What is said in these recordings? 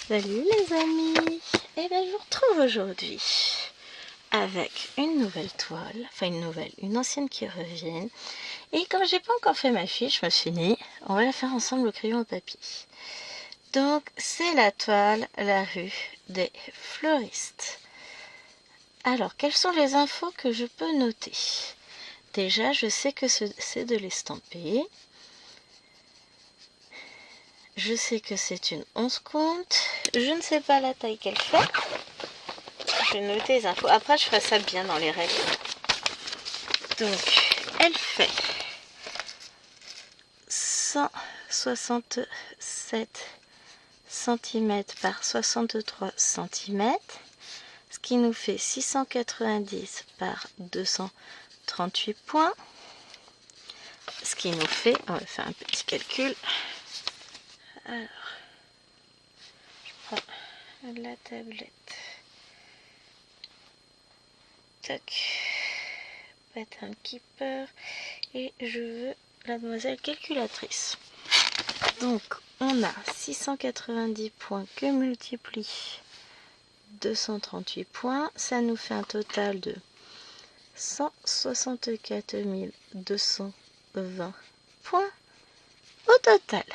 Salut les amis. Et bien je vous retrouve aujourd'hui avec une nouvelle toile, enfin une ancienne qui revient. Et comme j'ai pas encore fait ma fiche, je me suis dit, on va la faire ensemble au crayon à papier. Donc c'est la toile La rue des fleuristes. Alors quelles sont les infos que je peux noter? Déjà je sais que c'est de l'estamper. Je sais que c'est une 11 compte. Je ne sais pas la taille qu'elle fait. Je vais noter les infos. Après, je ferai ça bien dans les règles. Donc, elle fait 167 cm par 63 cm, ce qui nous fait 690 par 238 points, ce qui nous fait, on va faire un petit calcul. Alors, je prends la tablette. Tac. Pattern Keeper. Et je veux la demoiselle calculatrice. Donc, on a 690 points que multiplie 238 points. Ça nous fait un total de 164 220 points au total.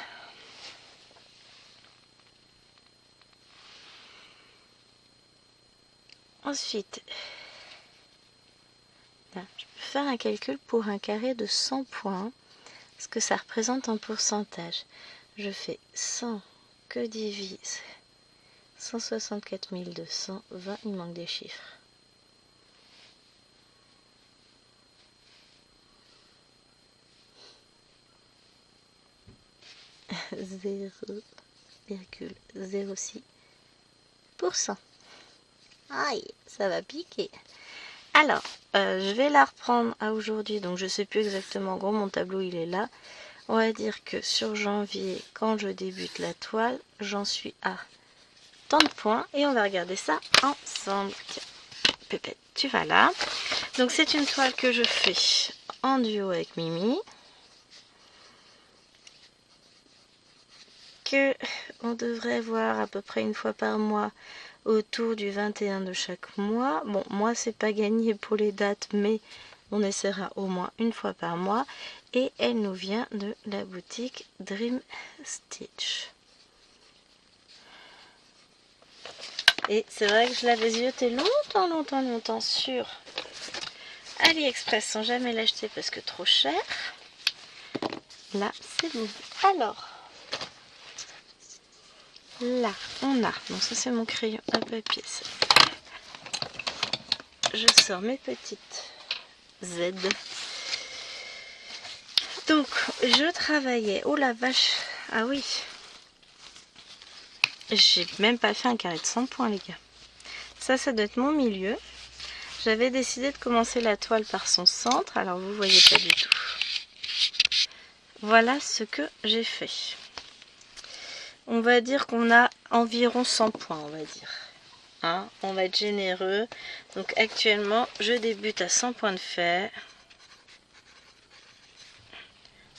Ensuite, là, je peux faire un calcul pour un carré de 100 points, ce que ça représente en pourcentage. Je fais 100 que divise 164 220, il manque des chiffres. « 0,06%. Aïe, ça va piquer. Alors, je vais la reprendre à aujourd'hui, donc je sais plus exactement, en gros mon tableau il est là. On va dire que sur janvier, quand je débute la toile, j'en suis à tant de points et on va regarder ça ensemble. Tiens, Pépette, tu vas là. Donc c'est une toile que je fais en duo avec Mimi, que on devrait voir à peu près une fois par mois autour du 21 de chaque mois. Bon, moi c'est pas gagné pour les dates, mais on essaiera au moins une fois par mois. Et elle nous vient de la boutique Dream Stitch. Et c'est vrai que je l'avais zioté longtemps sur AliExpress sans jamais l'acheter parce que trop cher. Là, c'est bon. Alors, là, on a, donc ça c'est mon crayon à papier. Je sors mes petites Z. Donc, je travaillais, oh la vache, ah oui, j'ai même pas fait un carré de 100 points les gars. Ça doit être mon milieu. J'avais décidé de commencer la toile par son centre, alors vous voyez pas du tout. Voilà ce que j'ai fait. On va dire qu'on a environ 100 points, on va dire. Hein, on va être généreux. Donc actuellement, je débute à 100 points de fait.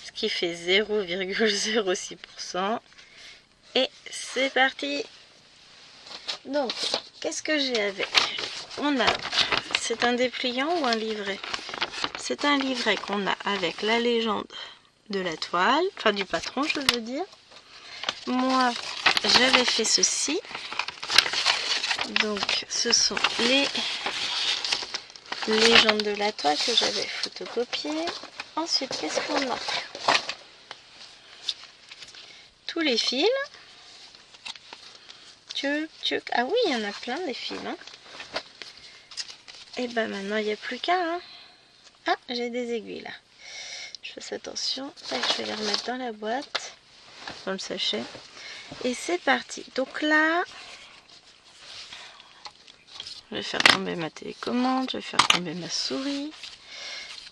Ce qui fait 0,06%. Et c'est parti. Donc, qu'est-ce que j'ai avec? On a, c'est un dépliant ou un livret? C'est un livret qu'on a avec la légende de la toile, enfin du patron je veux dire. Moi j'avais fait ceci, donc ce sont les légendes de la toile que j'avais photocopiées. Ensuite qu'est-ce qu'on a? Tous les fils. Ah oui, il y en a plein des fils. Hein. Et ben maintenant il n'y a plus qu'à. Hein. Ah, j'ai des aiguilles là. Je fais attention. Je vais les remettre dans la boîte, dans le sachet. Et c'est parti. Donc là, je vais faire tomber ma télécommande, je vais faire tomber ma souris.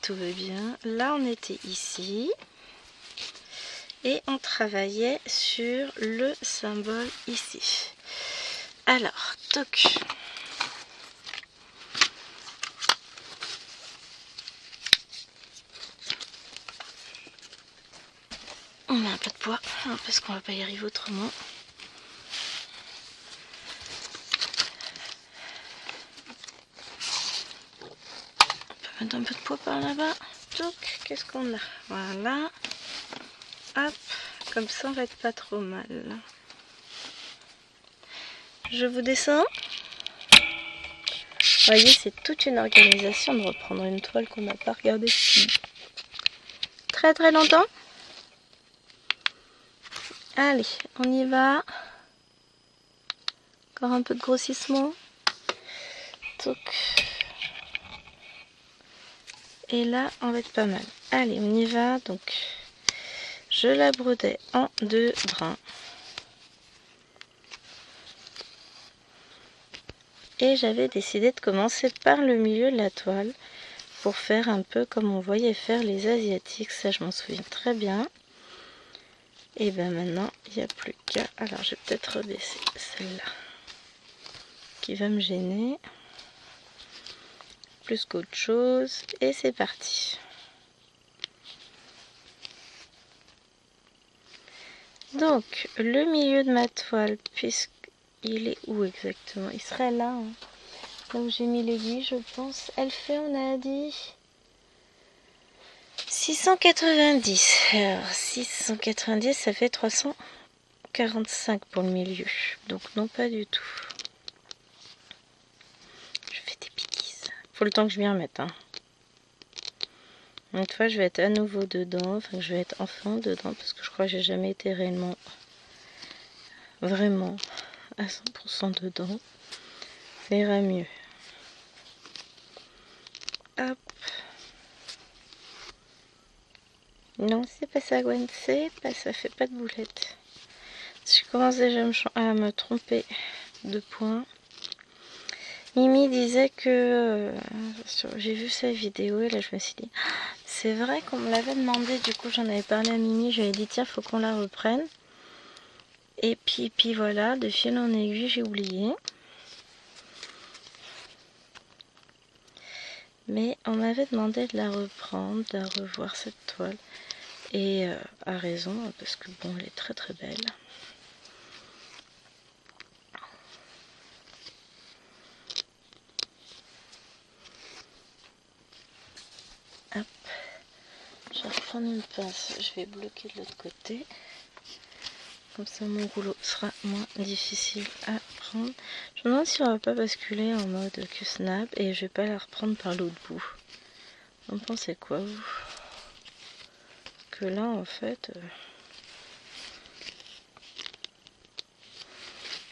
Tout va bien. Là, on était ici. Et on travaillait sur le symbole ici. Alors, toc. On a un peu de poids, hein, parce qu'on va pas y arriver autrement. mettre un peu de poids par là-bas. Donc, qu'est-ce qu'on a? Voilà. Hop, comme ça on va être pas trop mal. Je vous descends. Vous voyez, c'est toute une organisation de reprendre une toile qu'on n'a pas regardée depuis très très longtemps. Allez, on y va. Encore un peu de grossissement. Donc. Et là, on va être pas mal. Allez, on y va. Donc, je la brodais en 2 brins. Et j'avais décidé de commencer par le milieu de la toile pour faire un peu comme on voyait faire les Asiatiques. Ça, je m'en souviens très bien. Et ben maintenant, il n'y a plus qu'à... Alors, je vais peut-être rebaisser celle-là qui va me gêner plus qu'autre chose. Et c'est parti. Donc, le milieu de ma toile, puisqu'il est où exactement? Il serait là, hein. Là où j'ai mis l'aiguille, je pense. Elle fait, on a dit, 690. Alors, 690, ça fait 345 pour le milieu. Donc, non, pas du tout. Je fais des bêtises. Faut le temps que je m'y remette, hein. Une fois, je vais être à nouveau dedans. Enfin, je vais être enfin dedans, parce que je crois que j'ai jamais été réellement, vraiment, à 100% dedans. Ça ira mieux. Hop. Non, c'est pas ça, Gwen, c'est pas ça, fait pas de boulette. Je commence déjà à me tromper de points. Mimi disait que... j'ai vu sa vidéo et là je me suis dit... C'est vrai qu'on me l'avait demandé, du coup j'en avais parlé à Mimi, j'avais dit tiens, faut qu'on la reprenne. Et puis voilà, de fil en aiguille, j'ai oublié. Mais on m'avait demandé de la reprendre, de revoir cette toile. Et à raison, parce que bon, elle est très très belle. Hop. Je vais reprendre une pince, je vais bloquer de l'autre côté. Comme ça mon rouleau sera moins difficile à prendre. Je me demande si on va pas basculer en mode Q-snap et je vais pas la reprendre par l'autre bout. Vous en pensez quoi, vous? Que là en fait...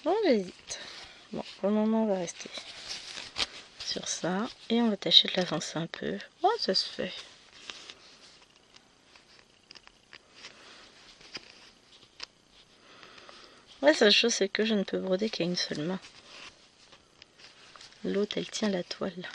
Bon, j'hésite. Bon, pour le moment on va rester sur ça. Et on va tâcher de l'avancer un peu. Oh, ça se fait. La seule chose c'est que je ne peux broder qu'à une seule main. L'autre elle tient la toile.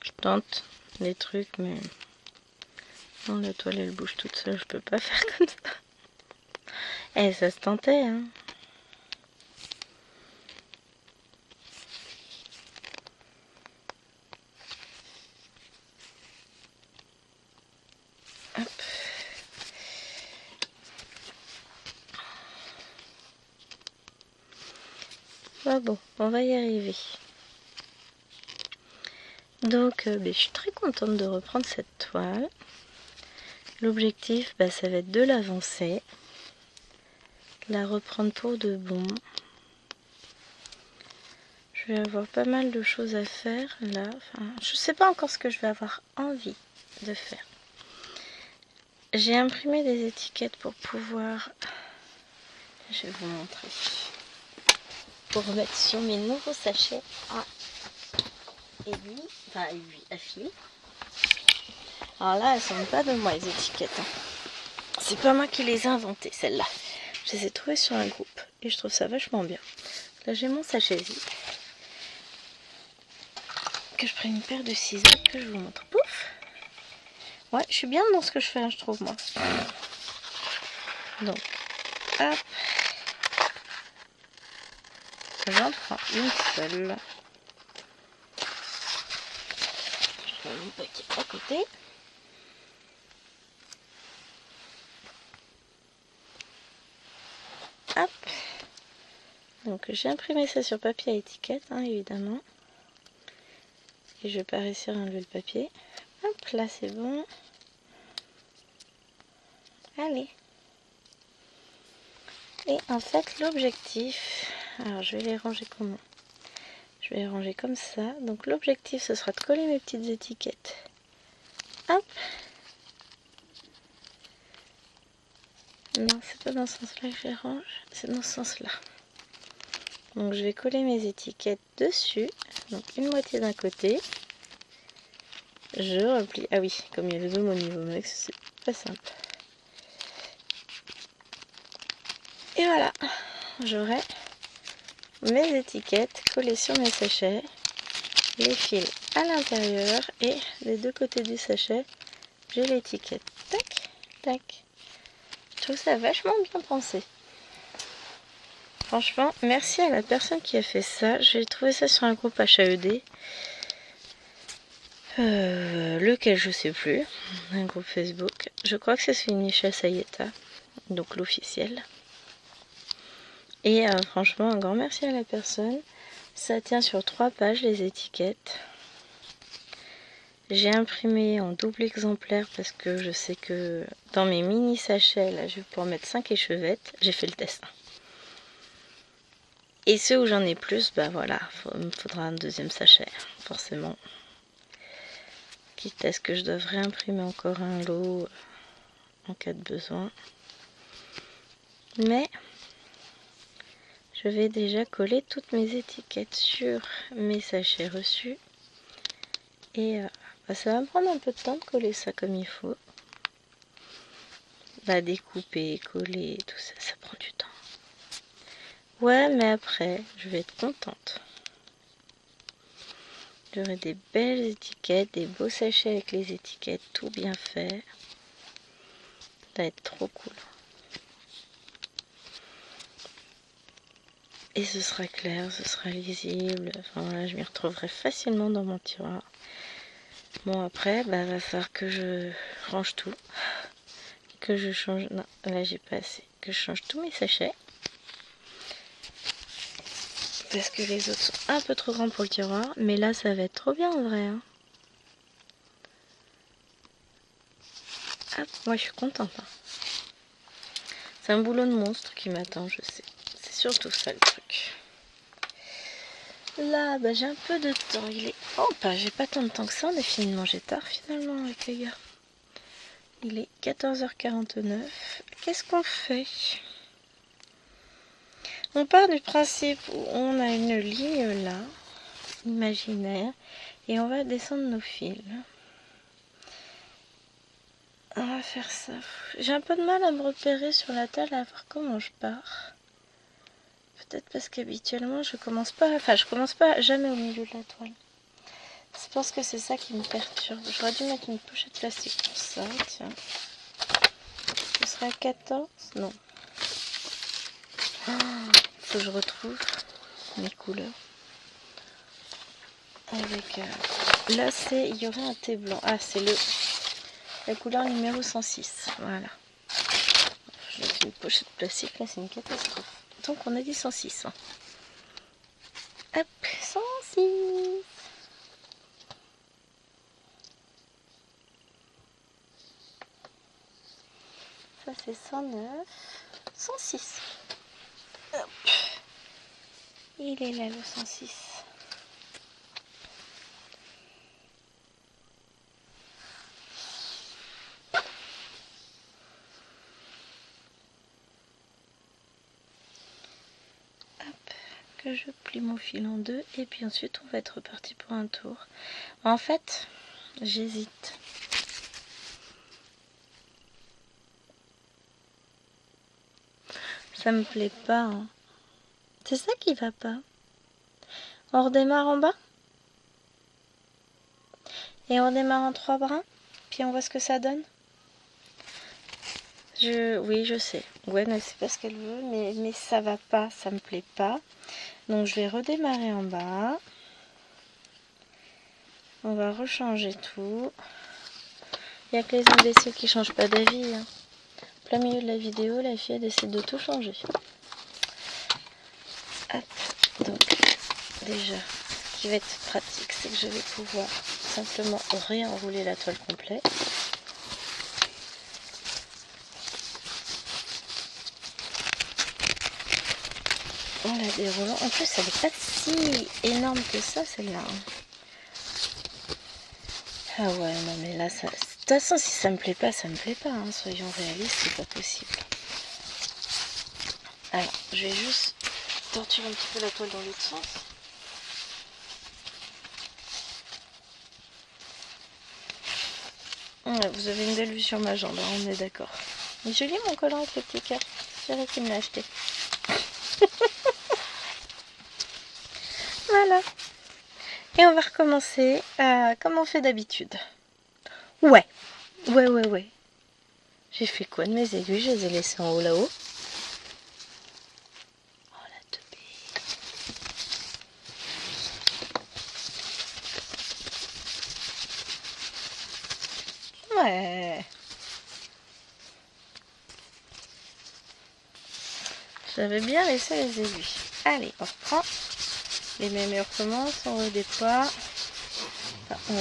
Je tente les trucs mais... Non, la toile elle bouge toute seule, je peux pas faire comme ça. Eh, ça se tentait, hein. Hop. Ah bon, on va y arriver. Donc, je suis très contente de reprendre cette toile. L'objectif, ça va être de l'avancer, la reprendre pour de bon. Je vais avoir pas mal de choses à faire là. Enfin, je sais pas encore ce que je vais avoir envie de faire. J'ai imprimé des étiquettes pour pouvoir... Je vais vous montrer. Pour remettre sur mes nouveaux sachets à aiguille, enfin aiguille à fil. Alors là, elles sont pas de moi les étiquettes, hein. C'est pas moi qui les ai inventées, celles-là. Je les ai trouvées sur un groupe et je trouve ça vachement bien. Là, j'ai mon sachet vide. Que je prenne une paire de ciseaux que je vous montre. Pouf! Ouais, je suis bien dans ce que je fais, hein, je trouve, moi. Donc, hop. j'en prends une seule. Je mets mon paquet à côté. Hop. Donc j'ai imprimé ça sur papier à étiquette, hein, évidemment. Et je vais pas réussir à enlever le papier. Hop, là c'est bon. Allez. Et en fait l'objectif, alors je vais les ranger comment? Je vais les ranger comme ça. Donc l'objectif ce sera de coller mes petites étiquettes. Hop. Non, c'est pas dans ce sens-là que je les range, c'est dans ce sens-là. Donc je vais coller mes étiquettes dessus. Donc une moitié d'un côté. Je replie. Ah oui, comme il y a le zoom au niveau max, c'est pas simple. Et voilà, j'aurai mes étiquettes collées sur mes sachets, les fils à l'intérieur et des deux côtés du sachet, j'ai l'étiquette. Tac, tac. Je trouve ça vachement bien pensé. Franchement, merci à la personne qui a fait ça. J'ai trouvé ça sur un groupe HAED. Lequel je sais plus. Un groupe Facebook. Je crois que c'est celui de Michel Sayeta, donc l'officiel. Et franchement, un grand merci à la personne. Ça tient sur 3 pages les étiquettes. J'ai imprimé en double exemplaire parce que je sais que dans mes mini sachets, là, je vais pouvoir mettre 5 échevettes. J'ai fait le test. Et ceux où j'en ai plus, bah voilà, il me faudra un deuxième sachet, forcément. Quitte à ce que je devrais imprimer encore un lot en cas de besoin. Mais je vais déjà coller toutes mes étiquettes sur mes sachets reçus. Et bah, ça va me prendre un peu de temps de coller ça comme il faut. Bah, découper, coller, tout ça, ça prend du temps. Ouais, mais après, je vais être contente. J'aurai des belles étiquettes, des beaux sachets avec les étiquettes, tout bien fait. Ça va être trop cool. Et ce sera clair, ce sera lisible. Enfin voilà, je m'y retrouverai facilement dans mon tiroir. Bon après, bah va falloir que je range tout. Que je change... Non, là j'ai pas assez. Que je change tous mes sachets. Parce que les autres sont un peu trop grands pour le tiroir. Mais là ça va être trop bien en vrai. Hein. Hop, moi je suis contente. Hein. C'est un boulot de monstre qui m'attend, je sais. C'est surtout ça le truc. Là, bah, j'ai un peu de temps. Il est... Oh, bah, j'ai pas tant de temps que ça. On a fini de manger tard finalement avec les gars. Il est 14h49. Qu'est-ce qu'on fait? On part du principe où on a une ligne là, imaginaire, et on va descendre nos fils. On va faire ça. J'ai un peu de mal à me repérer sur la table, à voir comment je pars. Peut-être parce qu'habituellement je commence pas jamais au milieu de la toile. Je pense que c'est ça qui me perturbe. J'aurais dû mettre une pochette plastique pour ça, tiens. Ce sera 14? Non. Faut que je retrouve mes couleurs. Avec là c'est, il y aurait un thé blanc. Ah, c'est la couleur numéro 106. Voilà. Je vais mettre une pochette plastique, là c'est une catastrophe. Donc on a dit 106. Hein. Hop, 106. Ça c'est 109. 106. Hop. Il est là le 106. Que je plie mon fil en deux et puis ensuite on va être reparti pour un tour. En fait, j'hésite. Ça me plaît pas. Hein. C'est ça qui va pas. On redémarre en bas et on redémarre en 3 brins, puis on voit ce que ça donne. Oui, je sais. Gwen, elle sait pas ce qu'elle veut, mais ça va pas, ça me plaît pas. Donc je vais redémarrer en bas. On va rechanger tout. Il n'y a que les imbéciles qui changent pas d'avis. Hein. Plein milieu de la vidéo, la fille elle décide de tout changer. Hop. Donc déjà, ce qui va être pratique, c'est que je vais pouvoir simplement réenrouler la toile complète. En la déroulant. En plus, elle n'est pas si énorme que ça, celle-là. Ah ouais, non mais là, ça... De toute façon, si ça me plaît pas, ça me plaît pas. Hein. Soyons réalistes, c'est pas possible. Alors, je vais juste torturer un petit peu la toile dans l'autre sens. Ouais, vous avez une belle vue sur ma jambe, hein, on est d'accord. Mais joli mon collant avec le petit cœur. C'est vrai qu'il me l'a acheté. Voilà. Et on va recommencer comme on fait d'habitude. Ouais. Ouais. J'ai fait quoi de mes aiguilles? Je les ai laissées en haut là-haut. Oh la teubée. Ouais. J'avais bien laissé les aiguilles. Allez, on reprend. Les mêmes et on recommence, on redéploie. Enfin, on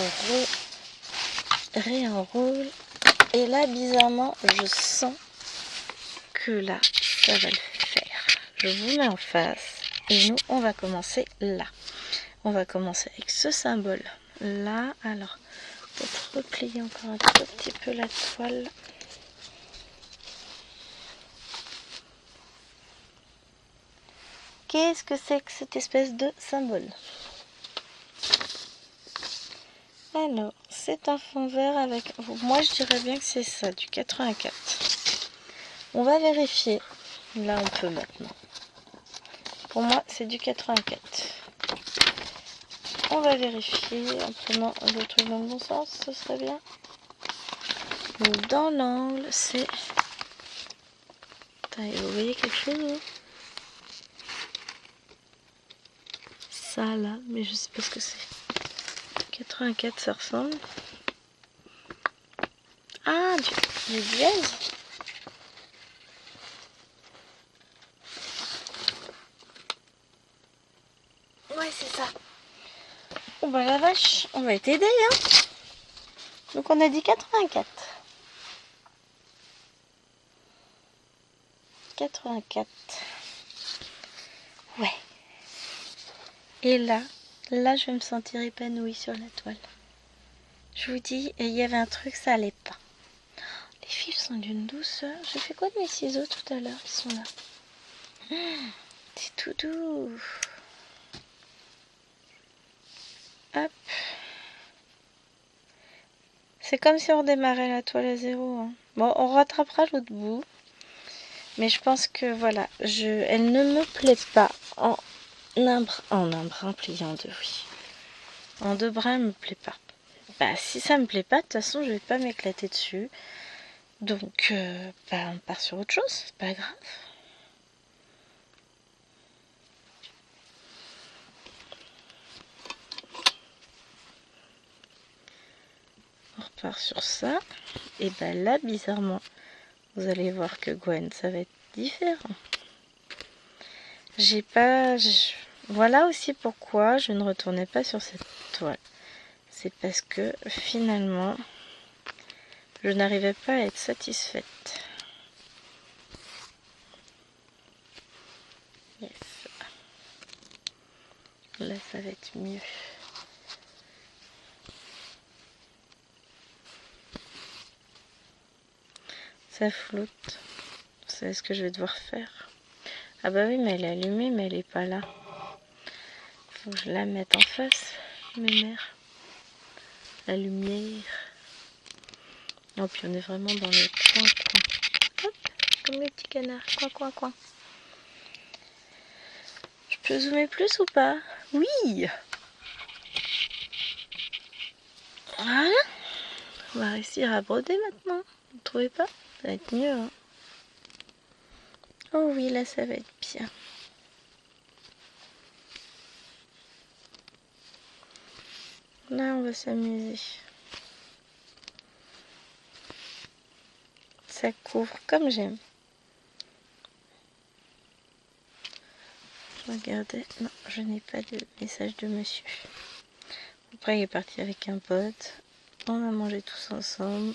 réenroule. Et là, bizarrement, je sens que là, ça va le faire. Je vous mets en face. Et nous, on va commencer là. On va commencer avec ce symbole là. Alors, peut-être replier encore un tout petit peu la toile. Qu'est-ce que c'est que cette espèce de symbole? Alors, c'est un fond vert avec... Moi, je dirais bien que c'est ça, du 84. On va vérifier. Là, on peut maintenant. Pour moi, c'est du 84. On va vérifier en prenant le truc dans le bon sens, ce serait bien. Donc, dans l'angle, c'est... Vous voyez quelque chose? Ça, là, mais je sais pas ce que c'est. 84, ça ressemble. Ah, du dièse. Ouais, c'est ça. Oh bah la vache, on va être aidé, hein. Donc on a dit 84. 84. Ouais. Et là, je vais me sentir épanouie sur la toile. Je vous dis, il y avait un truc, ça allait pas. Les fils sont d'une douceur. J'ai fait quoi de mes ciseaux tout à l'heure? Ils sont là. C'est tout doux. Hop. C'est comme si on redémarrait la toile à zéro. Hein. Bon, on rattrapera l'autre bout. Mais je pense que voilà, elle ne me plaît pas en un brin plié en deux, oui. En deux brins, elle me plaît pas. Bah, si ça me plaît pas, de toute façon, je vais pas m'éclater dessus. Donc, bah, on part sur autre chose, c'est pas grave. On repart sur ça. Et bah là, bizarrement, vous allez voir que Gwen, ça va être différent. Voilà aussi pourquoi je ne retournais pas sur cette toile. C'est parce que finalement, je n'arrivais pas à être satisfaite. Yes. Là, ça va être mieux. Ça flotte. Vous savez ce que je vais devoir faire? Ah bah oui, mais elle est allumée, mais elle est pas là. Faut que je la mette en face, mes mères. La lumière. Oh, puis on est vraiment dans le coin. Hop, comme les petits canards. Coin. Je peux zoomer plus ou pas? Oui! Voilà. On va réussir à broder maintenant. Vous ne trouvez pas? Ça va être mieux, hein. Oh oui, là ça va être bien. Là on va s'amuser. Ça couvre comme j'aime. Regardez, non, je n'ai pas de message de monsieur. Après il est parti avec un pote. On a mangé tous ensemble.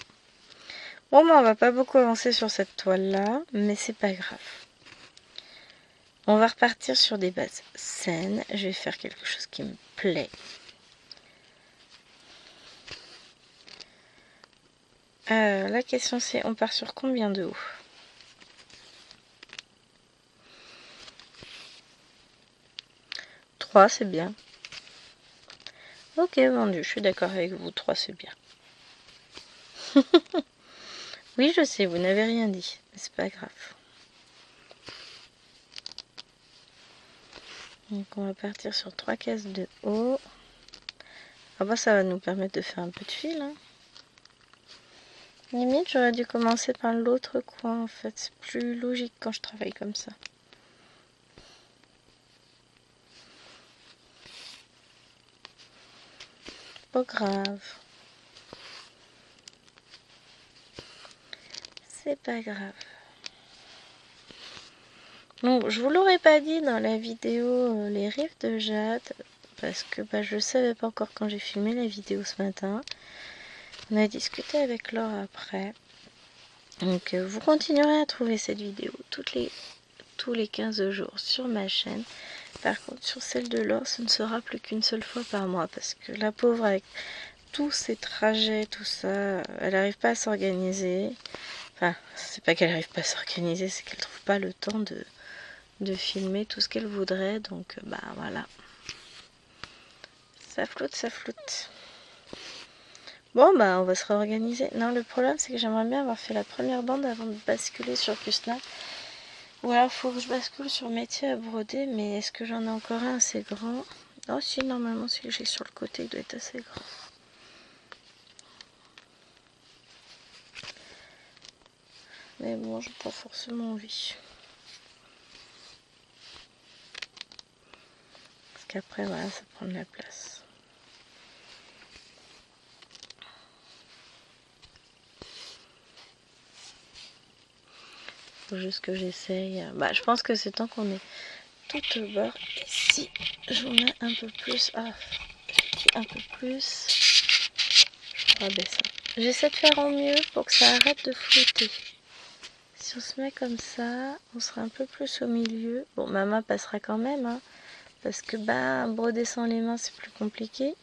Bon, on va pas beaucoup avancer sur cette toile là, mais c'est pas grave. On va repartir sur des bases saines. Je vais faire quelque chose qui me plaît. La question c'est, on part sur combien de haut? Trois, c'est bien. Ok, vendu, je suis d'accord avec vous. 3, c'est bien. Oui, je sais, vous n'avez rien dit, mais c'est pas grave. Donc on va partir sur 3 cases de haut. Ah bah ça va nous permettre de faire un peu de fil. Hein. Limite, j'aurais dû commencer par l'autre coin en fait. C'est plus logique quand je travaille comme ça. Pas grave. C'est pas grave. Donc, je vous l'aurais pas dit dans la vidéo les rives de jade. Parce que je le savais pas encore quand j'ai filmé la vidéo ce matin. On a discuté avec Laure après. Donc vous continuerez à trouver cette vidéo tous les 15 jours sur ma chaîne. Par contre sur celle de Laure, ce ne sera plus qu'une seule fois par mois. Parce que la pauvre avec tous ses trajets, tout ça, elle n'arrive pas à s'organiser. Enfin, c'est pas qu'elle n'arrive pas à s'organiser, c'est qu'elle trouve pas le temps de filmer tout ce qu'elle voudrait. Donc voilà. Ça flotte, ça flotte. Bon on va se réorganiser. Non, le problème c'est que j'aimerais bien avoir fait la première bande avant de basculer sur Kusna. Ou alors faut que je bascule sur métier à broder, mais est-ce que j'en ai encore un assez grand? Oh si, normalement celui que j'ai sur le côté doit être assez grand. Mais bon, j'ai pas forcément envie. Parce qu'après voilà, ça prend de la place. Faut juste que j'essaye. Je pense que c'est tant qu'on est tout au bord. Et si je vous mets un peu plus, un peu plus, je rabaisse ça. J'essaie de faire en mieux pour que ça arrête de flotter. Si on se met comme ça, on sera un peu plus au milieu. Bon, ma main passera quand même, hein, parce que broder sans les mains, c'est plus compliqué.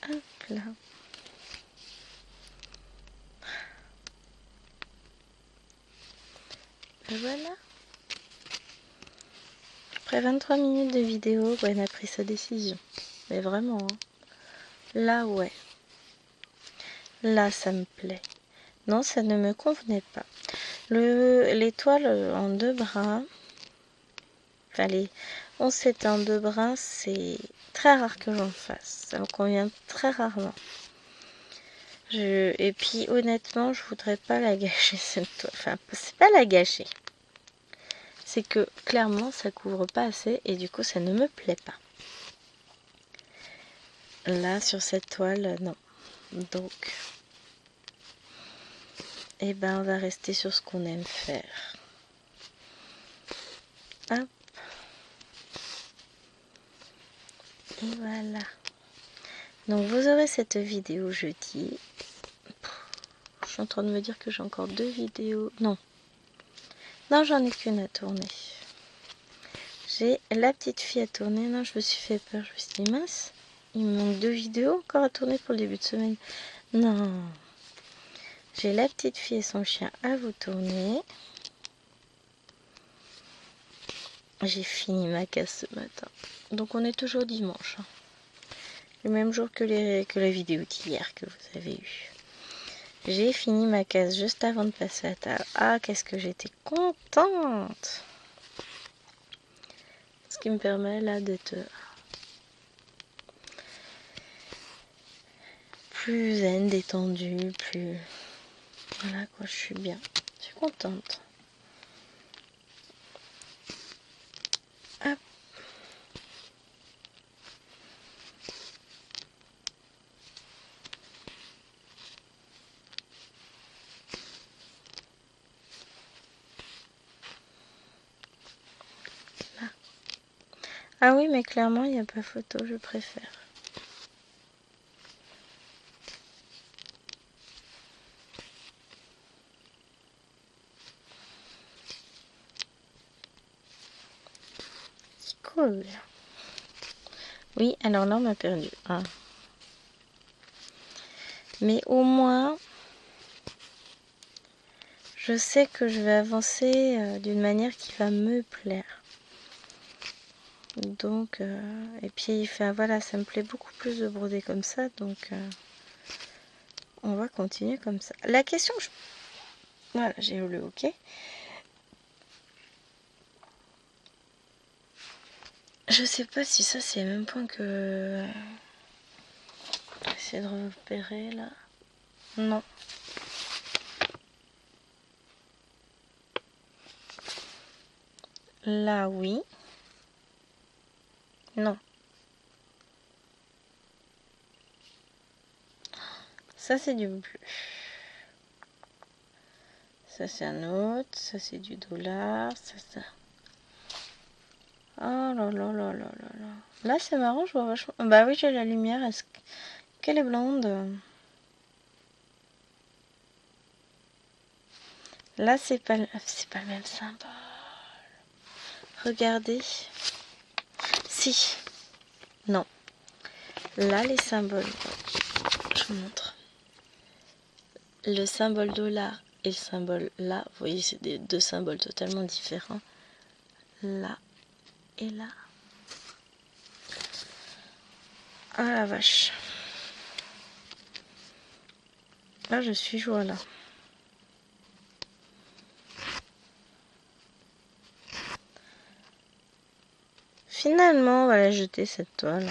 Hop là. Et voilà. Après 23 minutes de vidéo, Gwen a pris sa décision. Mais vraiment, hein. Là, ouais. Là, ça me plaît. Non, ça ne me convenait pas. L'étoile en 2 brins, enfin les 11 en 2 brins, c'est très rare que j'en fasse. Ça me convient très rarement. Et puis honnêtement, je voudrais pas la gâcher cette toile. Enfin, c'est pas la gâcher. C'est que clairement, ça couvre pas assez et du coup, ça ne me plaît pas. Là, sur cette toile, non. Donc, on va rester sur ce qu'on aime faire. Hop. Et voilà. Donc, vous aurez cette vidéo jeudi. Je suis en train de me dire que j'ai encore 2 vidéos. Non, j'en ai qu'une à tourner. J'ai la petite fille à tourner. Non, je me suis fait peur. Je me suis dit, mince, il me manque 2 vidéos encore à tourner pour le début de semaine. Non. J'ai la petite fille et son chien à vous tourner. J'ai fini ma casse ce matin. Donc on est toujours dimanche. Hein. le même jour que la vidéo d'hier que vous avez eue. J'ai fini ma case juste avant de passer à table. Ah, qu'est-ce que j'étais contente! Ce qui me permet là d'être plus zen, détendue, plus... Voilà quoi, je suis bien. Je suis contente. Hop. Là. Ah oui, mais clairement, il n'y a pas photo, je préfère. Cool. Oui, alors là, on m'a perdu. Ah. Mais au moins, je sais que je vais avancer d'une manière qui va me plaire. Donc, et puis, enfin, voilà, ça me plaît beaucoup plus de broder comme ça. Donc, on va continuer comme ça. La question, voilà, j'ai eu le OK. Je sais pas si ça, c'est le même point que... J'essaie de repérer, là. Non. Là, oui. Non. Ça, c'est du bleu. Ça, c'est un autre. Ça, c'est du dollar. Ça... Oh là là là là là là. Là, c'est marrant, je vois vachement... Bah oui, j'ai la lumière. Est-ce qu'elle est blonde? Là, c'est pas le même symbole. Regardez. Si. Non. Là, les symboles. Je vous montre. Le symbole dollar et le symbole là, vous voyez, c'est des deux symboles totalement différents. Là et là. Ah la vache. Là, je suis joie là. Finalement, on va la jeter cette toile.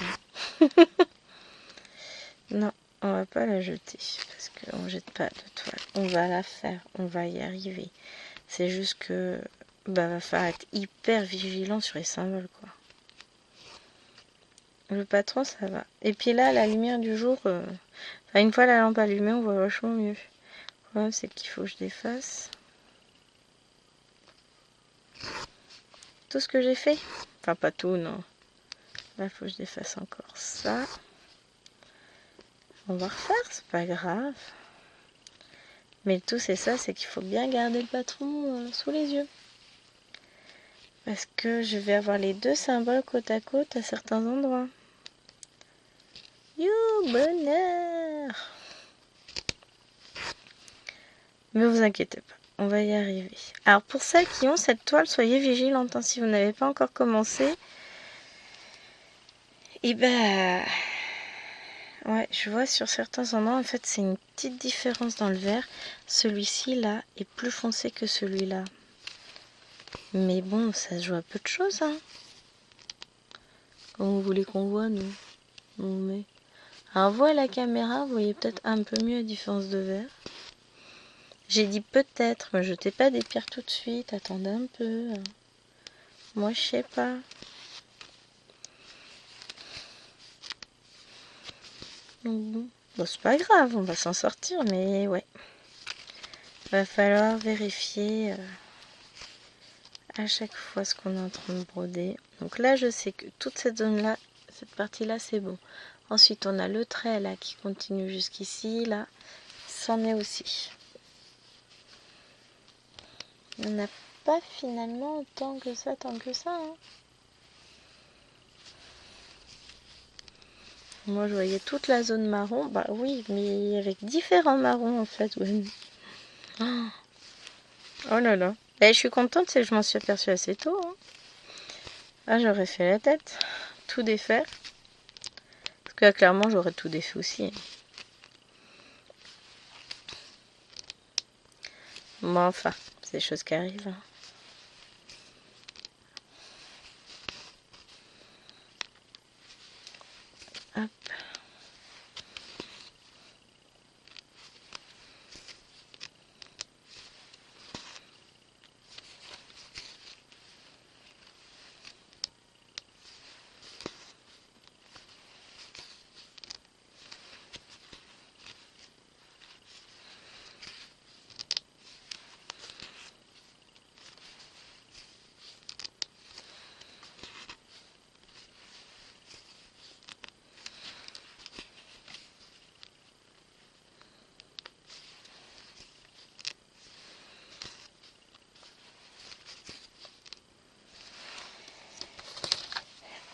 Non, on va pas la jeter parce qu'on jette pas de toile. On va la faire, on va y arriver. C'est juste que va falloir être hyper vigilant sur les symboles quoi. Le patron ça va. Et puis là, la lumière du jour, une fois la lampe allumée, on voit vachement mieux. Le problème c'est qu'il faut que je défasse tout ce que j'ai fait. Enfin pas tout non. Là il faut que je défasse encore ça. On va refaire, c'est pas grave. Mais le tout c'est ça, c'est qu'il faut bien garder le patron sous les yeux. Parce que je vais avoir les deux symboles côte à côte à certains endroits. You bonheur! Mais vous inquiétez pas, on va y arriver. Alors pour celles qui ont cette toile, soyez vigilantes. Hein, si vous n'avez pas encore commencé. Et ben... Ouais, je vois sur certains endroits, en fait, c'est une petite différence dans le vert. Celui-ci, là, est plus foncé que celui-là. Mais bon, ça se joue à peu de choses, hein. Comme vous voulez qu'on voit, nous. Mais... Alors, vous, à la caméra, vous voyez peut-être un peu mieux la différence de vert. J'ai dit peut-être, mais jetez pas des pierres tout de suite. Attendez un peu. Moi, je sais pas. Bon, c'est pas grave, on va s'en sortir, mais ouais. Va falloir vérifier à chaque fois ce qu'on est en train de broder. Donc là, je sais que toute cette zone-là, cette partie-là, c'est bon. Ensuite, on a le trait là qui continue jusqu'ici. Là, c'en est aussi. On n'a pas finalement tant que ça, hein. Moi, je voyais toute la zone marron. Bah oui, mais avec différents marrons en fait. Ouais. Oh là là. Et je suis contente, c'est que je m'en suis aperçue assez tôt. Hein. Ah, j'aurais fait la tête. Tout défaire. que clairement, j'aurais tout défait aussi. Bon, enfin, c'est des choses qui arrivent. Hein. Hop.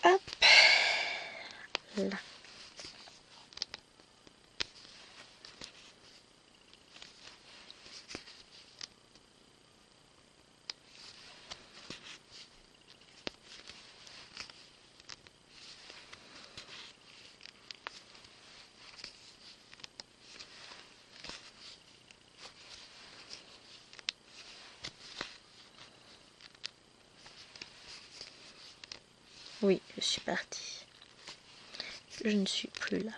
Hop. Là. Oui, je suis partie. Je ne suis plus là.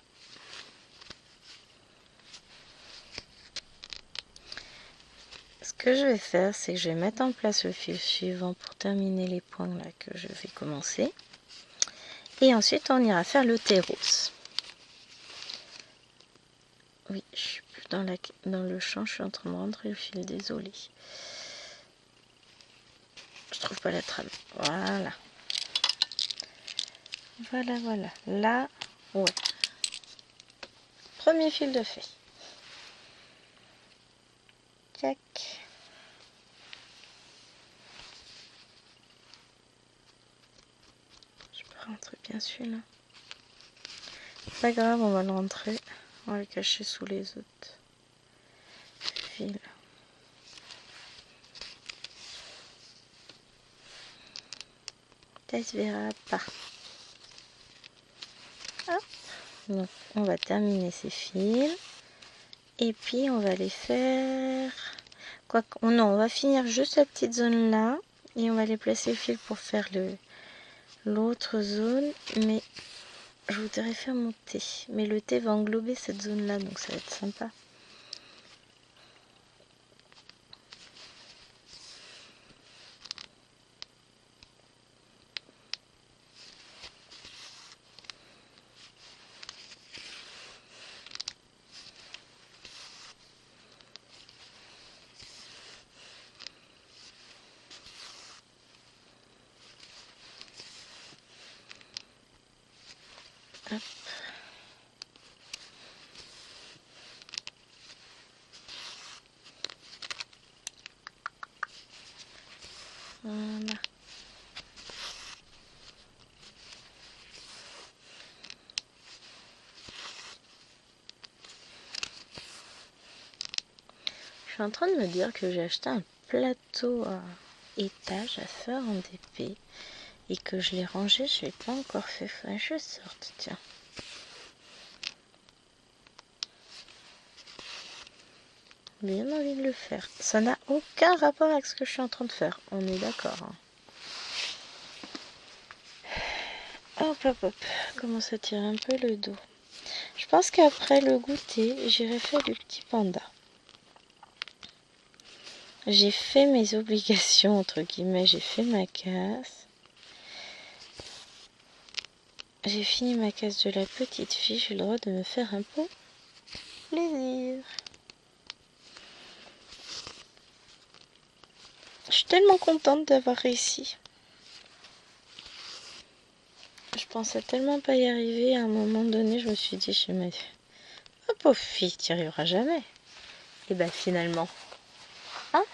Ce que je vais faire, c'est que je vais mettre en place le fil suivant pour terminer les points là que je vais commencer. Et ensuite, on ira faire le terreau. Oui, je suis plus dans le champ, je suis en train de rentrer le fil, désolée. Je trouve pas la trame. Voilà. Voilà, voilà. Là, ouais. Premier fil de fait. Tac. Je peux rentrer bien celui-là. Pas grave, on va le rentrer. On va le cacher sous les autres fils. Ça se verra pas. Hop. Donc, on va terminer ces fils. Et puis, on va les faire... non, on va finir juste la petite zone là. Et on va les placer le fil pour faire l'autre zone. Mais je voudrais faire mon thé. Mais le thé va englober cette zone là. Donc, ça va être sympa. Hop. Voilà. Je suis en train de me dire que j'ai acheté un plateau à étage à faire en DP et que je l'ai rangé, je l'ai pas encore fait. Faudrait que je sorte, tiens. Bien envie de le faire. Ça n'a aucun rapport avec ce que je suis en train de faire. On est d'accord. Hein. Hop, hop, hop. Commence à tirer un peu le dos. Je pense qu'après le goûter, j'irai faire du petit panda. J'ai fait mes obligations, entre guillemets. J'ai fait ma casse. J'ai fini ma casse de la petite fille. J'ai le droit de me faire un peu plaisir. Je suis tellement contente d'avoir réussi. Je pensais tellement pas y arriver. À un moment donné, je me suis dit, je me dis, oh pauvre fille, tu n'y arriveras jamais. Et ben finalement, hein,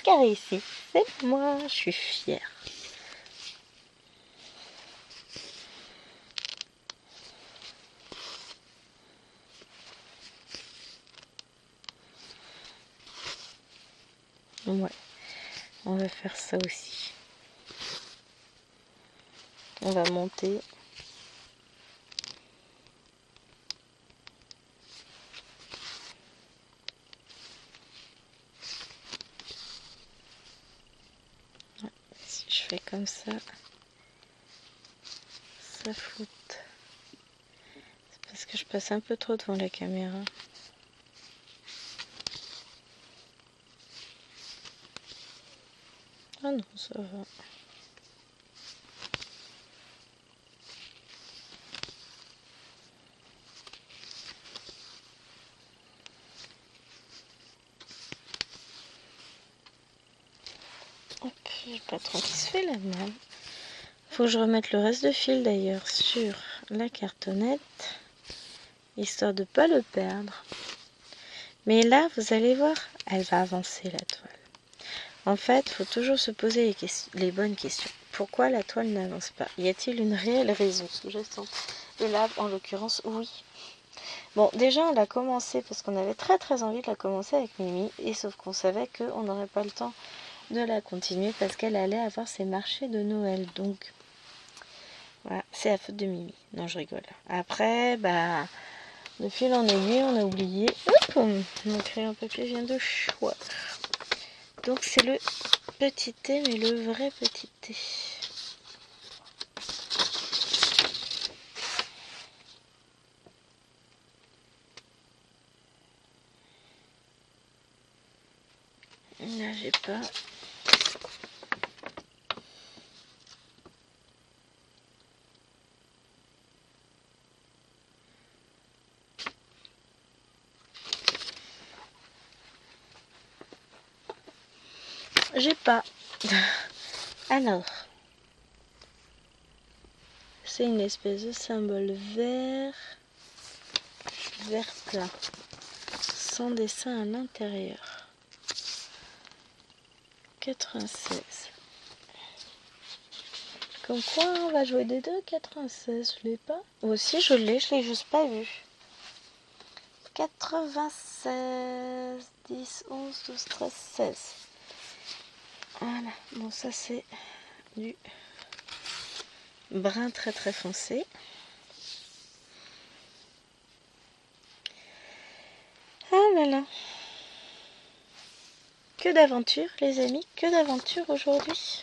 qui a réussi? C'est moi, je suis fière. Ouais, on va faire ça aussi. On va monter. comme ça floute. C'est parce que je passe un peu trop devant la caméra. Ah non, ça va. Hop, j'ai le patron qui se fait la main. Faut que je remette le reste de fil d'ailleurs sur la cartonnette, histoire de ne pas le perdre. Mais là, vous allez voir, elle va avancer la toile. En fait, il faut toujours se poser les bonnes questions. Pourquoi la toile n'avance pas? Y a-t-il une réelle raison sous-jacente? Et là, en l'occurrence, oui. Bon, déjà, on l'a commencé parce qu'on avait très envie de la commencer avec Mimi. Et sauf qu'on savait qu'on n'aurait pas le temps de la continuer parce qu'elle allait avoir ses marchés de Noël. Donc, voilà, c'est la faute de Mimi. Non, je rigole. Après, bah, de fil en aiguille, on a oublié. Hop, mon crayon papier vient de choix. Donc, c'est le petit thé, mais le vrai petit thé. Là, j'ai pas. J'ai pas. Alors, c'est une espèce de symbole vert plat, sans dessin à l'intérieur. 96. Comme quoi, on va jouer des deux. 96, je l'ai pas. Aussi, je l'ai juste pas vu. 96, 10, 11, 12, 13, 16. Voilà, bon ça c'est du brun très foncé. Ah là là. Que d'aventure les amis, que d'aventure aujourd'hui.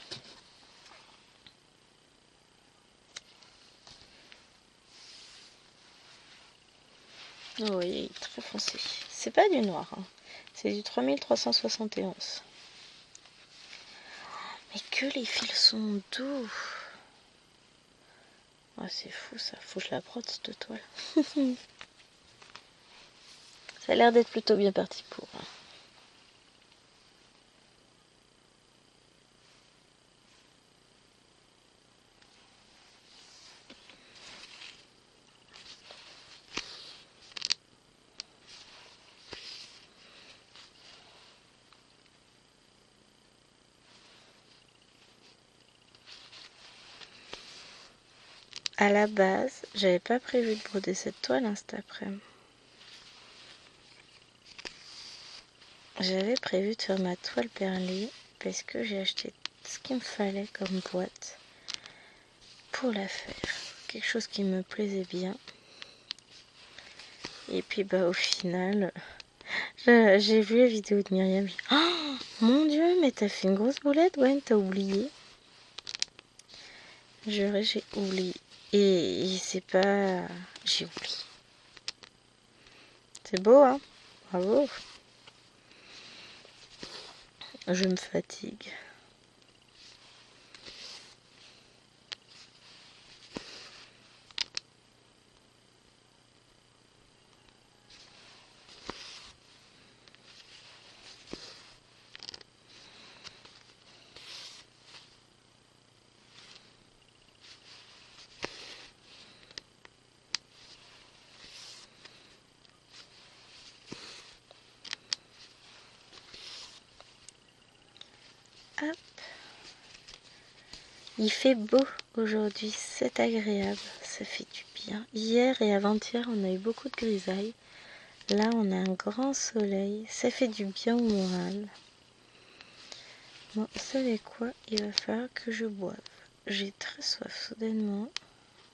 Oh oui, très foncé. C'est pas du noir, hein. C'est du 3371. Mais que les fils sont doux. Ah, c'est fou ça, faut que je la brode cette toile. Ça a l'air d'être plutôt bien parti pour. Hein. À la base, j'avais pas prévu de broder cette toile cet après-midi. J'avais prévu de faire ma toile perlée parce que j'ai acheté ce qu'il me fallait comme boîte pour la faire. Quelque chose qui me plaisait bien. Et puis bah au final, j'ai vu la vidéo de Myriam. Oh mon dieu, mais t'as fait une grosse boulette, Gwen, t'as oublié. J'ai oublié. Et c'est pas... J'ai oublié. C'est beau, hein? Bravo. Je me fatigue. Hop. Il fait beau aujourd'hui, c'est agréable, ça fait du bien. Hier et avant-hier, on a eu beaucoup de grisailles. Là, on a un grand soleil, ça fait du bien au moral. Bon, vous savez quoi? Il va falloir que je boive. J'ai très soif soudainement.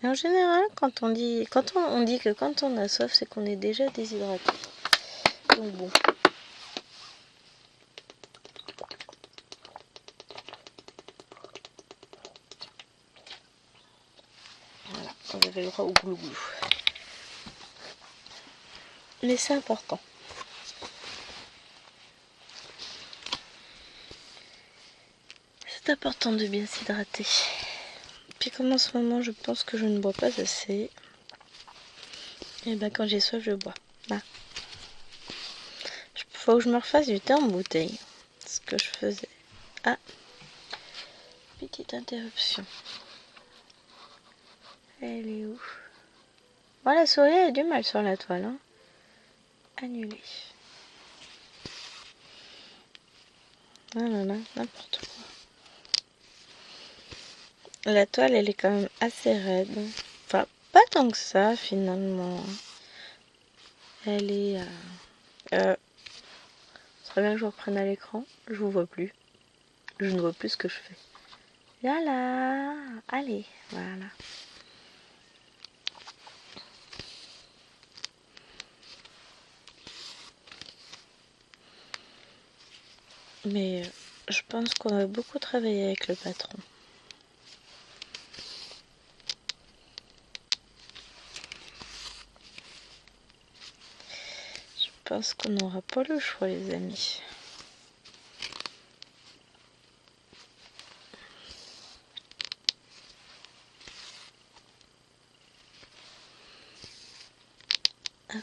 Mais en général, quand on dit que quand on a soif, c'est qu'on est déjà déshydraté. Donc bon. vous avez le droit au glouglou. Mais c'est important. C'est important de bien s'hydrater. Puis comme en ce moment je pense que je ne bois pas assez, et ben quand j'ai soif je bois. Bah. Faut que je me refasse du thé en bouteille. Ce que je faisais. Ah, petite interruption. Elle est où? Bon, la souris a du mal sur la toile. Hein. Annulé. Ah là là, n'importe quoi. La toile, elle est quand même assez raide. Enfin, pas tant que ça, finalement. Elle est... ce serait bien que je reprenne à l'écran. Je vous vois plus. Je ne vois plus ce que je fais. Là là. Allez, voilà. Mais je pense qu'on va beaucoup travailler avec le patron. Je pense qu'on n'aura pas le choix, les amis. Hop.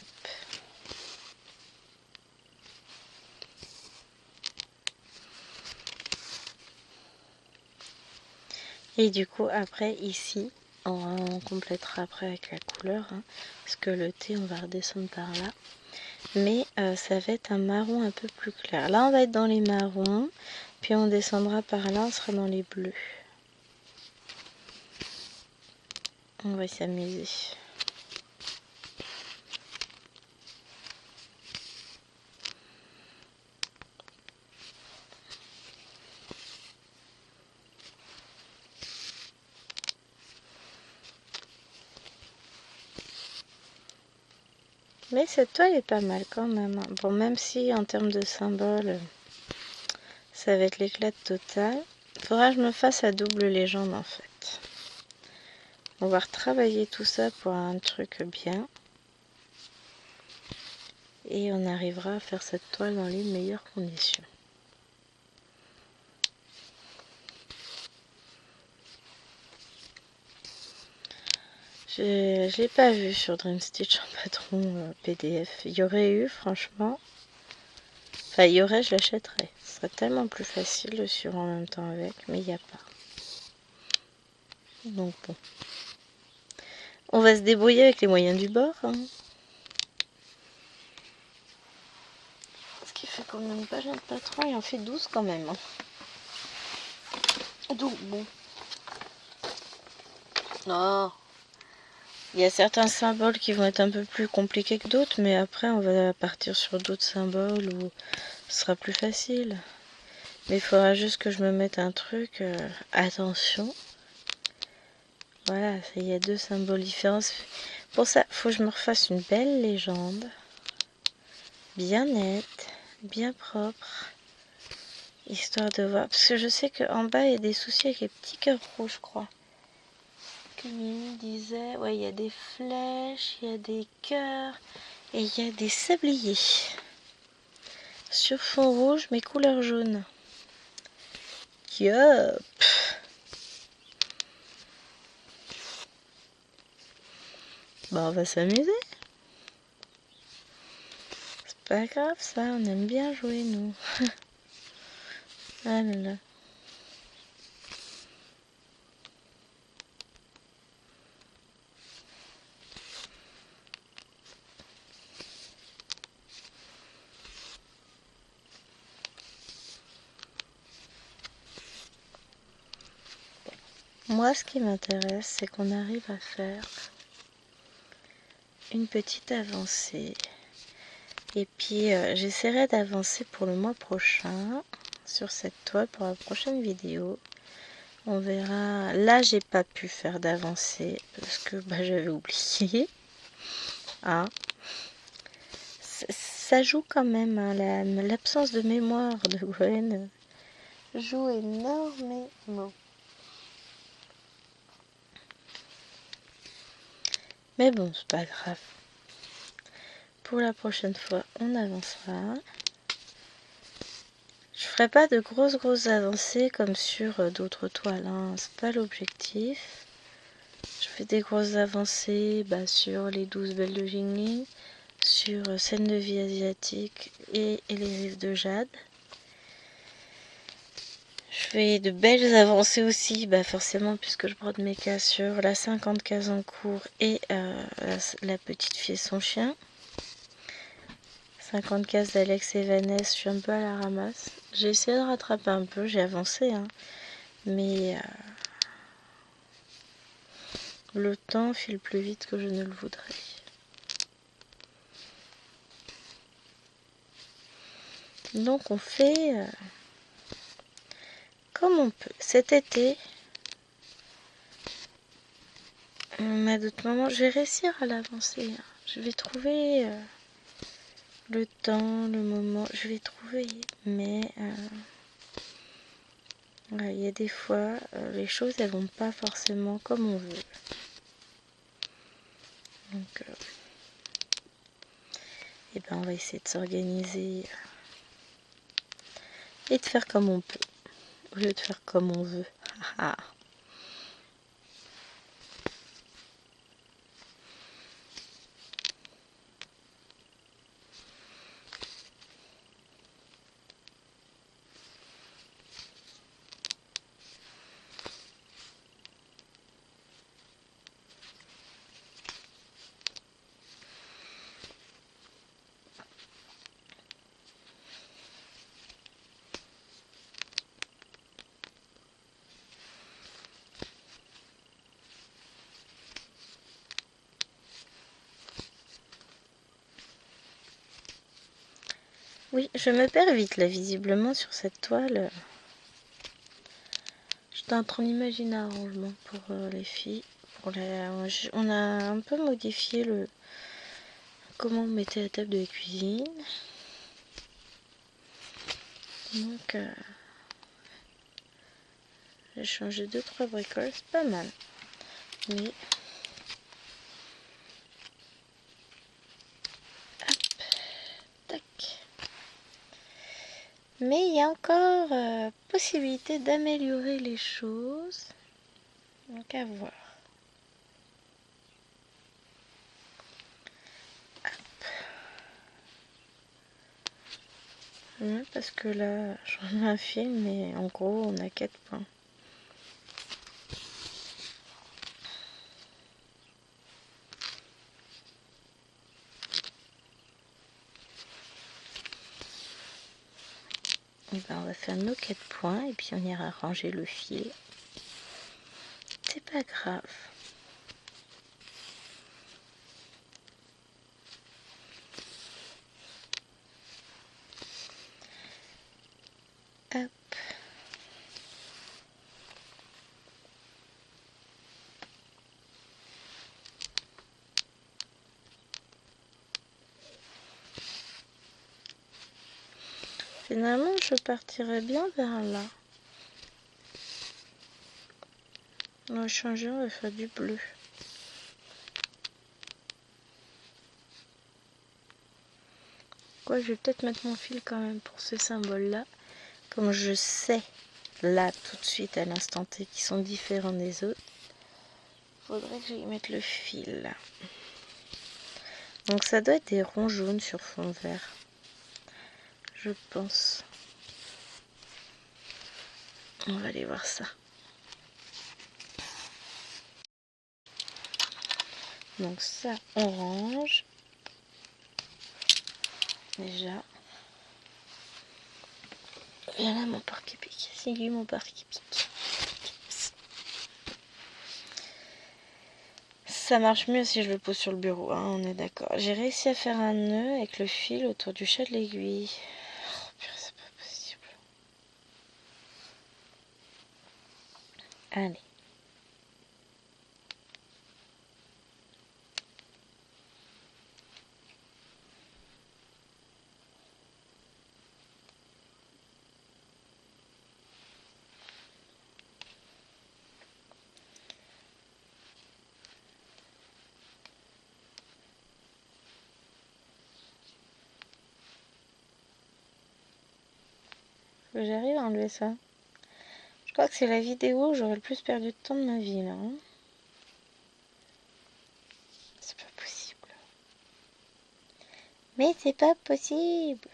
Et du coup, après, ici, on complétera après avec la couleur. Hein, parce que le thé, on va redescendre par là. Mais ça va être un marron un peu plus clair. Là, on va être dans les marrons. Puis on descendra par là, on sera dans les bleus. On va s'amuser. Mais cette toile est pas mal quand même. Bon, même si en termes de symboles, ça va être l'éclat total. Faudra que je me fasse à double légende en fait. On va retravailler tout ça pour un truc bien. Et on arrivera à faire cette toile dans les meilleures conditions. Je l'ai pas vu sur Dreamstitch en patron PDF. Il y aurait eu, franchement. Enfin, il y aurait, je l'achèterais. Ce serait tellement plus facile de suivre en même temps avec, mais il n'y a pas. Donc bon. On va se débrouiller avec les moyens du bord. Hein. Ce qui fait combien de pages notre patron? Il en fait 12 quand même. Hein. Donc bon. Non. Il y a certains symboles qui vont être un peu plus compliqués que d'autres, mais après on va partir sur d'autres symboles où ce sera plus facile. Mais il faudra juste que je me mette un truc. Attention. Voilà, il y a deux symboles différents. Pour ça, il faut que je me refasse une belle légende. Bien nette, bien propre. Histoire de voir. Parce que je sais qu'en bas, il y a des soucis avec les petits cœurs rouges, je crois. Que Mimi disait, ouais, il y a des flèches, il y a des cœurs et il y a des sabliers. Sur fond rouge, mais couleur jaune. Yup. Bah, on va s'amuser. C'est pas grave, ça, on aime bien jouer, nous. Ah là là. Moi, ce qui m'intéresse, c'est qu'on arrive à faire une petite avancée. Et puis, j'essaierai d'avancer pour le mois prochain sur cette toile pour la prochaine vidéo. On verra. Là, j'ai pas pu faire d'avancée parce que bah, j'avais oublié. Hein. Ça joue quand même. Hein, l'absence de mémoire de Gwen joue énormément. Mais bon, c'est pas grave. Pour la prochaine fois, on avancera. Je ferai pas de grosses avancées comme sur d'autres toiles, hein. C'est pas l'objectif. Je fais des grosses avancées sur les 12 belles de Jingling, sur Scène de vie asiatique et les rives de jade. Je fais de belles avancées aussi, forcément puisque je brode mes cas sur la 50 cases en cours et la petite fille et son chien. 50 cases d'Alex et Vanessa, je suis un peu à la ramasse. J'ai essayé de rattraper un peu, j'ai avancé, hein, mais le temps file plus vite que je ne le voudrais. Donc on fait comme on peut. Cet été, à d'autres moments, je vais réussir à l'avancer. Hein. Je vais trouver le temps, le moment, je vais trouver. Mais il y a des fois, les choses, elles vont pas forcément comme on veut. Donc, on va essayer de s'organiser et de faire comme on peut, au lieu de faire comme on veut. Oui, je me perds vite là, visiblement, sur cette toile. J'étais en train d'imaginer un arrangement pour les filles. On a un peu modifié comment on mettait la table de la cuisine. Donc, j'ai changé 2-3 bricoles, c'est pas mal. Mais, hop, tac. Mais il y a encore possibilité d'améliorer les choses. Donc, à voir. Ouais, parce que là, j'en ai un film, mais en gros, on a 4 points. Et on va faire nos 4 points et puis on ira ranger le fil. C'est pas grave. Hop. Finalement, je partirais bien vers là. On va changer, on va faire du bleu. Quoi, je vais peut-être mettre mon fil quand même pour ce symbole-là. Comme je sais, là, tout de suite, à l'instant T, qui sont différents des autres, faudrait que j'aille mettre le fil là. Donc ça doit être des ronds jaunes sur fond vert. Je pense. On va aller voir ça. Donc ça, on range. Déjà. Viens là, mon parc épique. C'est lui, mon parc épique. Ça marche mieux si je le pose sur le bureau, hein, on est d'accord. J'ai réussi à faire un nœud avec le fil autour du chat de l'aiguille. Oh, purée, c'est pas possible. Allez. que j'arrive à enlever ça. Je crois que c'est la vidéo où j'aurais le plus perdu de temps de ma vie là. Hein. C'est pas possible. Mais c'est pas possible.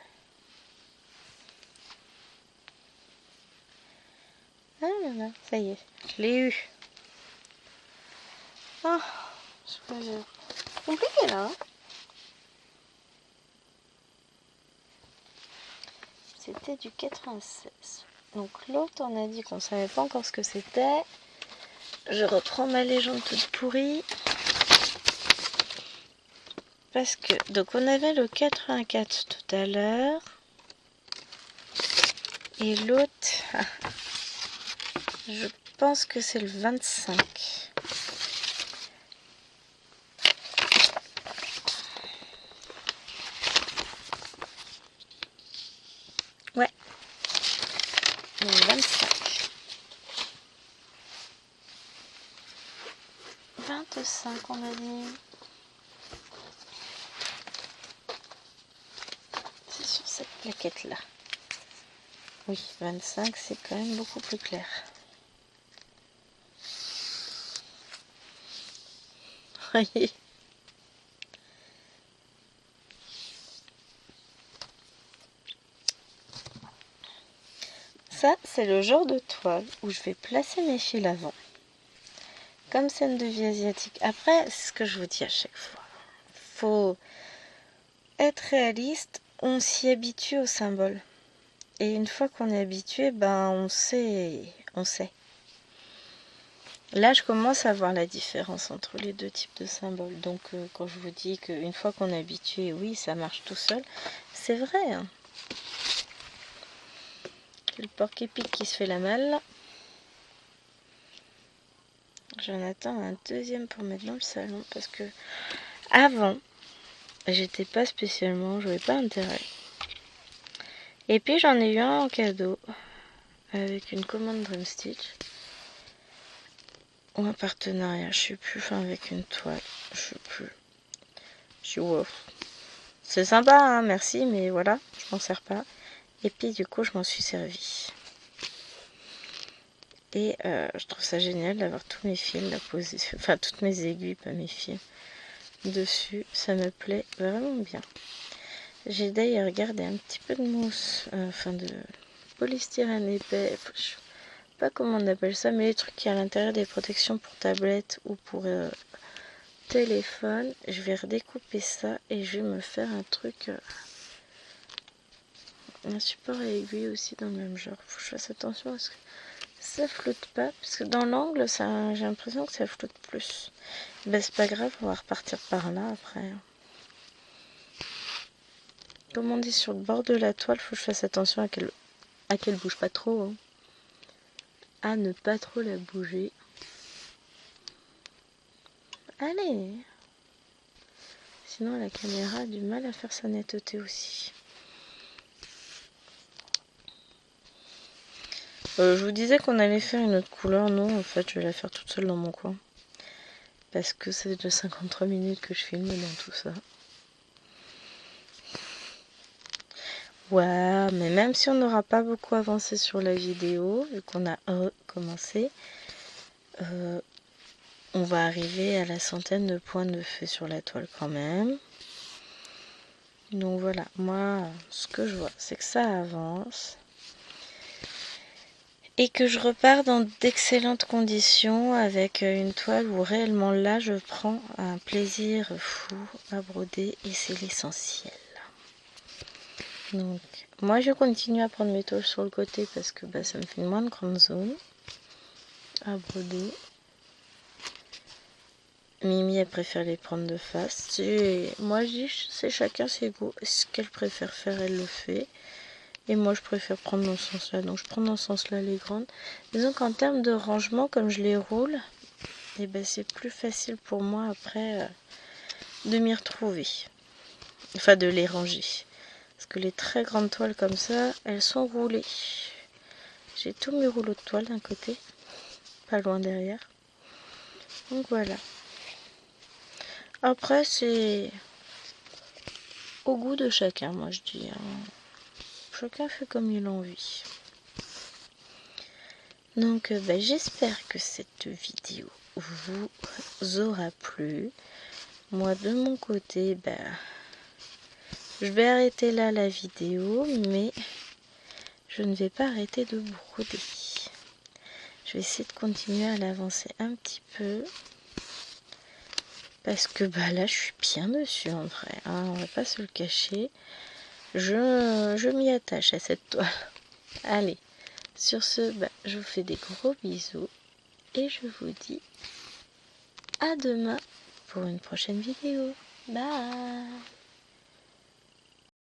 Ah là là, ça y est, je l'ai eu. Ah, c'est compliqué là. Hein. C'était du 96. Donc l'autre, on a dit qu'on savait pas encore ce que c'était. Je reprends ma légende toute pourrie. Parce que, donc on avait le 84 tout à l'heure. Et l'autre, je pense que c'est le 25. Ouais. Le 25. 25 on a dit. C'est sur cette plaquette là. Oui, 25 c'est quand même beaucoup plus clair. Voyez. Ça, c'est le genre de toile où je vais placer mes fils avant. Comme scène de vie asiatique. Après, c'est ce que je vous dis à chaque fois. Faut être réaliste, on s'y habitue au symbole. Et une fois qu'on est habitué, ben on sait. Là, je commence à voir la différence entre les deux types de symboles. Donc, quand je vous dis qu'une fois qu'on est habitué, oui, ça marche tout seul, c'est vrai. Hein. Le porc-épic qui se fait la malle. J'en attends un deuxième pour mettre dans le salon parce que avant, j'étais pas spécialement, j'avais pas intérêt. Et puis j'en ai eu un en cadeau avec une commande Drumstitch ou un partenariat, je sais plus, enfin avec une toile, je sais plus. Je suis wow. C'est sympa, hein, merci, mais voilà, je m'en sers pas. Et puis du coup, je m'en suis servi. Et je trouve ça génial d'avoir tous mes fils là, posés, enfin toutes mes aiguilles, pas mes fils, dessus. Ça me plaît vraiment bien. J'ai d'ailleurs gardé un petit peu de mousse, enfin de polystyrène épais, je sais pas comment on appelle ça, mais les trucs qui à l'intérieur des protections pour tablette ou pour téléphone. Je vais redécouper ça et je vais me faire un truc, un support à aiguille aussi dans le même genre. Faut que je fasse attention à ce que ça flotte pas, parce que dans l'angle, j'ai l'impression que ça flotte plus. Ben c'est pas grave, on va repartir par là après. Comme on dit sur le bord de la toile, faut que je fasse attention à qu'elle bouge pas trop. Hein. À ne pas trop la bouger. Allez! Sinon la caméra a du mal à faire sa netteté aussi. Je vous disais qu'on allait faire une autre couleur. Non, en fait, je vais la faire toute seule dans mon coin. Parce que ça fait déjà 53 minutes que je filme dans tout ça. Ouais, mais même si on n'aura pas beaucoup avancé sur la vidéo, vu qu'on a recommencé, on va arriver à la centaine de points de feu sur la toile quand même. Donc voilà, moi, ce que je vois, c'est que ça avance. Et que je repars dans d'excellentes conditions avec une toile où réellement là, je prends un plaisir fou à broder et c'est l'essentiel. Donc, moi, je continue à prendre mes toiles sur le côté parce que bah, ça me fait une moins grande zone à broder. Mimi, elle préfère les prendre de face. Moi, je dis, c'est chacun ses goûts. Ce qu'elle préfère faire, elle le fait. Et moi, je préfère prendre dans ce sens-là. Donc, je prends dans ce sens-là les grandes. Disons qu'en termes de rangement, comme je les roule, et ben, c'est plus facile pour moi après de m'y retrouver. Enfin, de les ranger. Parce que les très grandes toiles comme ça, elles sont roulées. J'ai tous mes rouleaux de toile d'un côté, pas loin derrière. Donc voilà. Après, c'est au goût de chacun, moi je dis. Hein. Chacun fait comme il a envie. Donc j'espère que cette vidéo vous aura plu. Moi de mon côté, je vais arrêter là la vidéo, mais je ne vais pas arrêter de broder. Je vais essayer de continuer à l'avancer un petit peu. Parce que là, je suis bien dessus en vrai. Hein, on va pas se le cacher. Je m'y attache à cette toile. Allez, sur ce, je vous fais des gros bisous. Et je vous dis à demain pour une prochaine vidéo. Bye!